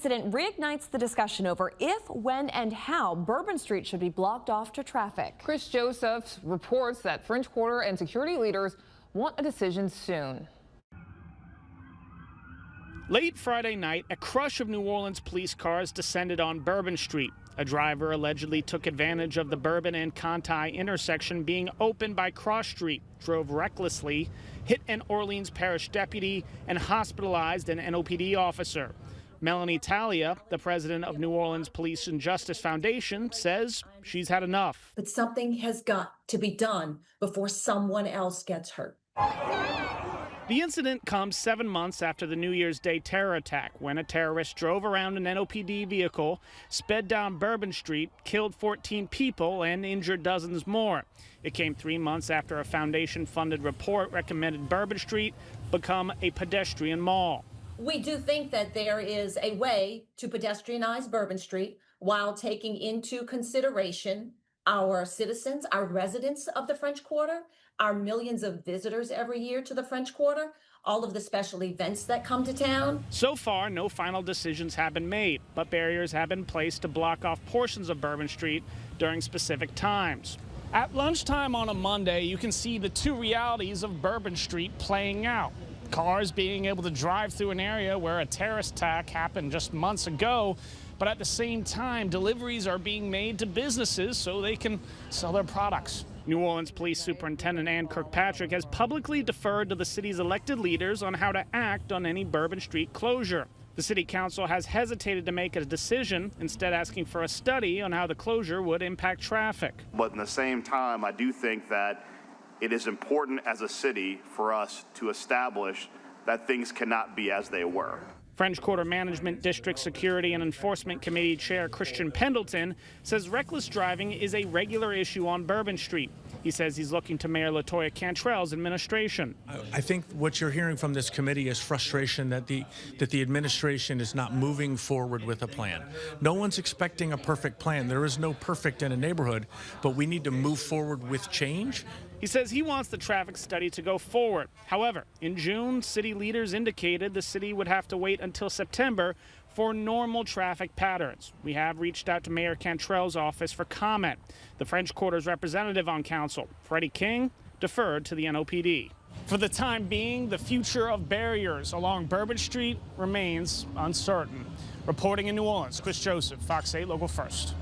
Incident reignites the discussion over if, when, and how Bourbon Street should be blocked off to traffic. Chris Joseph reports that French Quarter and security leaders want a decision soon. Late Friday night, a crush of New Orleans police cars descended on Bourbon Street. A driver allegedly took advantage of the Bourbon and Conti intersection being opened by Cross Street, drove recklessly, hit an Orleans Parish deputy, and hospitalized an NOPD officer. Melanie Talia, the president of New Orleans Police and Justice Foundation, says she's had enough. But something has got to be done before someone else gets hurt. The incident comes 7 months after the New Year's Day terror attack, when a terrorist drove around an NOPD vehicle, sped down Bourbon Street, killed 14 people, and injured dozens more. It came 3 months after a foundation-funded report recommended Bourbon Street become a pedestrian mall. We do think that there is a way to pedestrianize Bourbon Street while taking into consideration our citizens, our residents of the French Quarter, our millions of visitors every year to the French Quarter, all of the special events that come to town. So far, no final decisions have been made, but barriers have been placed to block off portions of Bourbon Street during specific times. At lunchtime on a Monday, you can see the two realities of Bourbon Street playing out. Cars being able to drive through an area where a terrorist attack happened just months ago, but at the same time, deliveries are being made to businesses so they can sell their products. New Orleans Police Superintendent Ann Kirkpatrick has publicly deferred to the city's elected leaders on how to act on any Bourbon Street closure. The city council has hesitated to make a decision, instead asking for a study on how the closure would impact traffic. But in the same time, I do think that it is important as a city for us to establish that things cannot be as they were. French Quarter Management District Security and Enforcement Committee Chair Christian Pendleton says reckless driving is a regular issue on Bourbon Street. He says he's looking to Mayor LaToya Cantrell's administration. I think what you're hearing from this committee is frustration that the administration is not moving forward with a plan. No one's expecting a perfect plan. There is no perfect in a neighborhood, but we need to move forward with change. He says he wants the traffic study to go forward. However, in June, city leaders indicated the city would have to wait until September for normal traffic patterns. We have reached out to Mayor Cantrell's office for comment. The French Quarter's representative on council, Freddie King, deferred to the NOPD. For the time being, the future of barriers along Bourbon Street remains uncertain. Reporting in New Orleans, Chris Joseph, Fox 8 Local First.